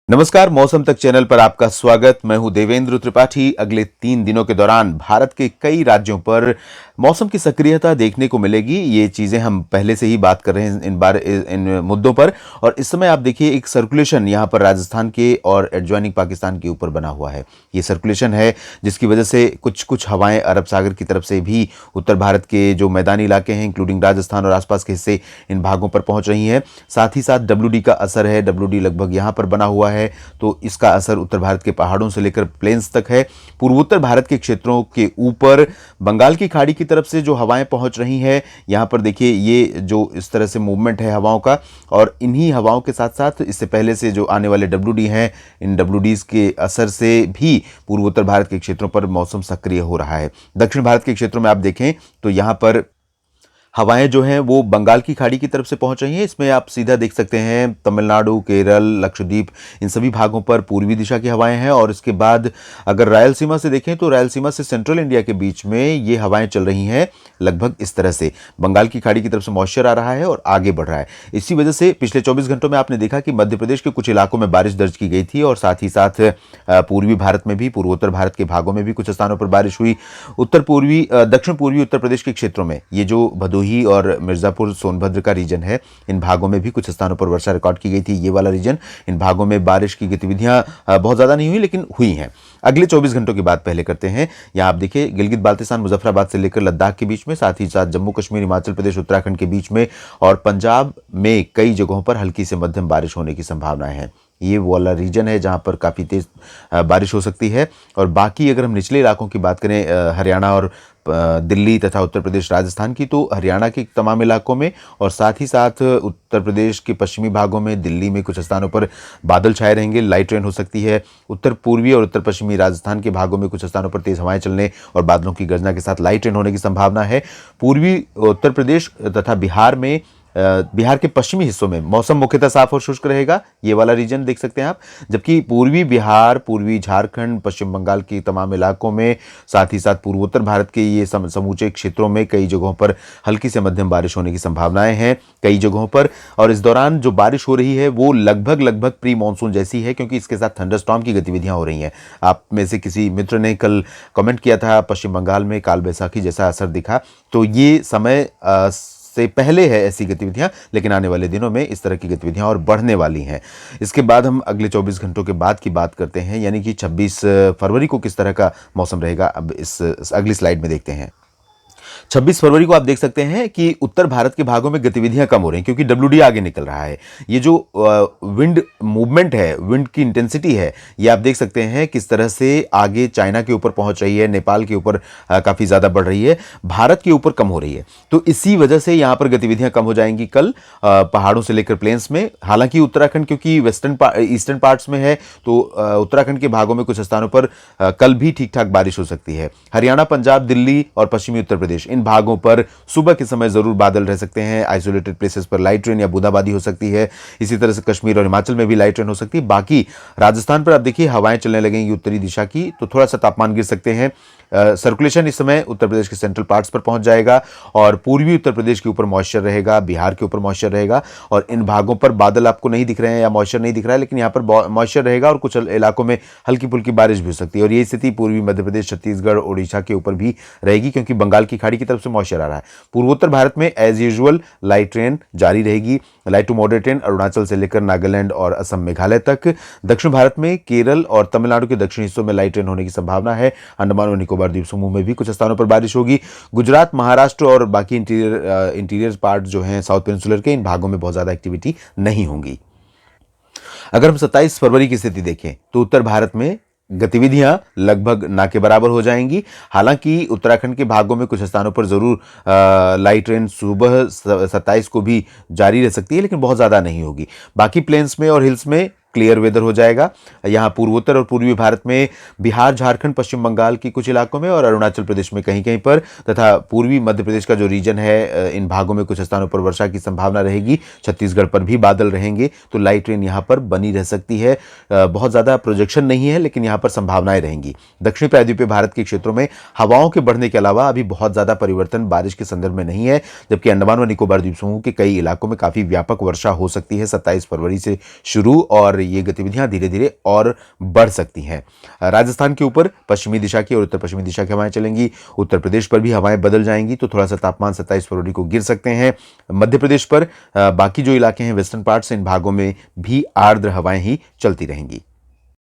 नमस्कार, मौसम तक चैनल पर आपका स्वागत। मैं हूं देवेंद्र त्रिपाठी। अगले 3 दिनों के दौरान भारत के कई राज्यों पर मौसम की सक्रियता देखने को मिलेगी। ये चीजें हम पहले से ही बात कर रहे हैं इन मुद्दों पर। और इस समय आप देखिए, एक सर्कुलेशन यहाँ पर राजस्थान के और एडजॉइनिंग पाकिस्तान के ऊपर बना हुआ है। ये सर्कुलेशन है जिसकी वजह से कुछ कुछ हवाएं अरब सागर की तरफ से भी उत्तर भारत के जो मैदानी इलाके हैं, इंक्लूडिंग राजस्थान और आसपास के हिस्से, इन भागों पर पहुंच रही हैं। साथ ही साथ WD का असर है। WD लगभग यहाँ पर बना हुआ है, तो इसका असर उत्तर भारत के पहाड़ों से लेकर प्लेन्स तक है। पूर्वोत्तर भारत के क्षेत्रों के ऊपर बंगाल की खाड़ी की तरफ से जो हवाएं पहुंच रही हैं, यहां पर देखिए ये जो इस तरह से मूवमेंट है हवाओं का, और इन्हीं हवाओं के साथ साथ इससे पहले से जो आने वाले WD हैं, इन WDs के असर से भी पूर्वोत्तर भारत के क्षेत्रों पर मौसम सक्रिय हो रहा है। दक्षिण भारत के क्षेत्रों में आप देखें तो यहां पर हवाएं जो हैं वो बंगाल की खाड़ी की तरफ से पहुंच रही हैं। इसमें आप सीधा देख सकते हैं तमिलनाडु, केरल, लक्षद्वीप, इन सभी भागों पर पूर्वी दिशा की हवाएं हैं। और इसके बाद अगर रायलसीमा से देखें तो रायलसीमा से सेंट्रल इंडिया के बीच में ये हवाएं चल रही हैं लगभग इस तरह से। बंगाल की खाड़ी की तरफ से मॉइस्चर आ रहा है और आगे बढ़ रहा है। इसी वजह से पिछले 24 घंटों में आपने देखा कि मध्य प्रदेश के कुछ इलाकों में बारिश दर्ज की गई थी, और साथ ही साथ पूर्वी भारत में भी, पूर्वोत्तर भारत के भागों में भी कुछ स्थानों पर बारिश हुई। दक्षिण पूर्वी उत्तर प्रदेश के क्षेत्रों में, ये जो भदोही और मिर्जापुर सोनभद्र का रीजन है, इन भागों में भी कुछ स्थानों पर वर्षा रिकॉर्ड की गई थी। ये वाला रीजन, इन भागों में बारिश की गतिविधियां बहुत ज्यादा नहीं हुई, लेकिन हुई हैं। अगले 24 घंटों की बात पहले करते हैं। यहां आप देखिए, गिलगित बाल्टिस्तान मुजफ्फराबाद से लेकर लद्दाख के बीच में, साथ ही साथ जम्मू कश्मीर, हिमाचल प्रदेश, उत्तराखंड के बीच में और पंजाब में कई जगहों पर हल्की से मध्यम बारिश होने की संभावनाएं हैं। ये वाला रीजन है जहां पर काफ़ी तेज बारिश हो सकती है। और बाकी अगर हम निचले इलाकों की बात करें, हरियाणा और दिल्ली तथा उत्तर प्रदेश, राजस्थान की, तो हरियाणा के तमाम इलाकों में और साथ ही साथ उत्तर प्रदेश के पश्चिमी भागों में, दिल्ली में कुछ स्थानों पर बादल छाए रहेंगे, लाइट रेन हो सकती है। उत्तर पूर्वी और उत्तर पश्चिमी राजस्थान के भागों में कुछ स्थानों पर तेज हवाएं चलने और बादलों की गर्जना के साथ लाइट रेन होने की संभावना है। पूर्वी उत्तर प्रदेश तथा बिहार के पश्चिमी हिस्सों में मौसम मुख्यतः साफ और शुष्क रहेगा। ये वाला रीजन देख सकते हैं आप। जबकि पूर्वी बिहार, पूर्वी झारखंड, पश्चिम बंगाल के तमाम इलाकों में, साथ ही साथ पूर्वोत्तर भारत के ये समूचे क्षेत्रों में कई जगहों पर हल्की से मध्यम बारिश होने की संभावनाएं हैं कई जगहों पर। और इस दौरान जो बारिश हो रही है वो लगभग प्री मानसून जैसी है, क्योंकि इसके साथ थंडरस्टॉर्म की गतिविधियां हो रही हैं। आप में से किसी मित्र ने कल कमेंट किया था, पश्चिम बंगाल में काल बैसाखी जैसा असर दिखा। तो ये समय से पहले है ऐसी गतिविधियां, लेकिन आने वाले दिनों में इस तरह की गतिविधियां और बढ़ने वाली हैं। इसके बाद हम अगले 24 घंटों के बाद की बात करते हैं, यानी कि 26 फरवरी को किस तरह का मौसम रहेगा। अब इस अगली स्लाइड में देखते हैं। 26 फरवरी को आप देख सकते हैं कि उत्तर भारत के भागों में गतिविधियां कम हो रही हैं, क्योंकि WD आगे निकल रहा है। ये जो विंड मूवमेंट है, विंड की इंटेंसिटी है, ये आप देख सकते हैं किस तरह से आगे चाइना के ऊपर पहुंच रही है, नेपाल के ऊपर काफी ज्यादा बढ़ रही है, भारत के ऊपर कम हो रही है। तो इसी वजह से यहां पर गतिविधियां कम हो जाएंगी कल, पहाड़ों से लेकर प्लेन्स में। हालांकि उत्तराखंड क्योंकि ईस्टर्न पार्ट्स में है, तो उत्तराखंड के भागों में कुछ स्थानों पर कल भी ठीक ठाक बारिश हो सकती है। हरियाणा, पंजाब, दिल्ली और पश्चिमी उत्तर प्रदेश, इन भागों पर सुबह के समय जरूर बादल रह सकते हैं। आइसोलेटेड प्लेसेस पर लाइट रेन या बूंदाबांदी हो सकती है। इसी तरह से कश्मीर और हिमाचल में भी लाइट रेन हो सकती है। बाकी राजस्थान पर आप देखिए, हवाएं चलने लगेंगी उत्तरी दिशा की, तो थोड़ा सा तापमान गिर सकते हैं। सर्कुलेशन इस समय उत्तर प्रदेश के सेंट्रल पार्ट्स पर पहुंच जाएगा, और पूर्वी उत्तर प्रदेश के ऊपर मॉइस्चर रहेगा, बिहार के ऊपर मॉइस्चर रहेगा। और इन भागों पर बादल आपको नहीं दिख रहे हैं या मॉइस्चर नहीं दिख रहा है, लेकिन यहाँ पर मॉइस्चर रहेगा और कुछ इलाकों में हल्की फुल्की बारिश भी हो सकती है। और ये स्थिति पूर्वी मध्य प्रदेश, छत्तीसगढ़, ओडिशा के ऊपर भी रहेगी, क्योंकि बंगाल की खाड़ी की तरफ से मॉइस्चर आ रहा है। पूर्वोत्तर भारत में एज यूजुअल लाइट रेन जारी रहेगी। Light to moderate rain Arunachal से लेकर नागालैंड और असम, मेघालय तक। दक्षिण भारत में केरल और तमिलनाडु के दक्षिणी हिस्सों में लाइट रेन होने की संभावना है। अंडमान और निकोबार द्वीप समूह में भी कुछ स्थानों पर बारिश होगी। गुजरात, महाराष्ट्र और बाकी इंटीरियर पार्ट जो हैं साउथ पेनिनसुलर के, इन भागों में बहुत ज्यादा एक्टिविटी नहीं होंगी। अगर हम 27 फरवरी की स्थिति देखें तो उत्तर भारत में गतिविधियां लगभग ना के बराबर हो जाएंगी। हालांकि उत्तराखंड के भागों में कुछ स्थानों पर जरूर लाइट रेन सुबह 27 को भी जारी रह सकती है, लेकिन बहुत ज्यादा नहीं होगी। बाकी प्लेन्स में और हिल्स में क्लियर वेदर हो जाएगा। यहाँ पूर्वोत्तर और पूर्वी भारत में, बिहार, झारखंड, पश्चिम बंगाल की कुछ इलाकों में और अरुणाचल प्रदेश में कहीं कहीं पर, तथा पूर्वी मध्य प्रदेश का जो रीजन है, इन भागों में कुछ स्थानों पर वर्षा की संभावना रहेगी। छत्तीसगढ़ पर भी बादल रहेंगे, तो लाइट रेन यहाँ पर बनी रह सकती है। बहुत ज्यादा प्रोजेक्शन नहीं है, लेकिन यहाँ पर संभावनाएं रहेंगी। दक्षिणी प्रायद्वीपीय भारत के क्षेत्रों में हवाओं के बढ़ने के अलावा अभी बहुत ज्यादा परिवर्तन बारिश के संदर्भ में नहीं है, जबकि अंडमान व निकोबार द्वीप समूह के कई इलाकों में काफी व्यापक वर्षा हो सकती है 27 फरवरी से शुरू, और ये गतिविधियां धीरे धीरे और बढ़ सकती हैं। राजस्थान के ऊपर पश्चिमी दिशा की और उत्तर पश्चिमी दिशा की हवाएं चलेंगी। उत्तर प्रदेश पर भी हवाएं बदल जाएंगी, तो थोड़ा सा तापमान 27 फरवरी को गिर सकते हैं। मध्य प्रदेश पर बाकी जो इलाके हैं वेस्टर्न पार्ट से, इन भागों में भी आर्द्र हवाएं ही चलती रहेंगी।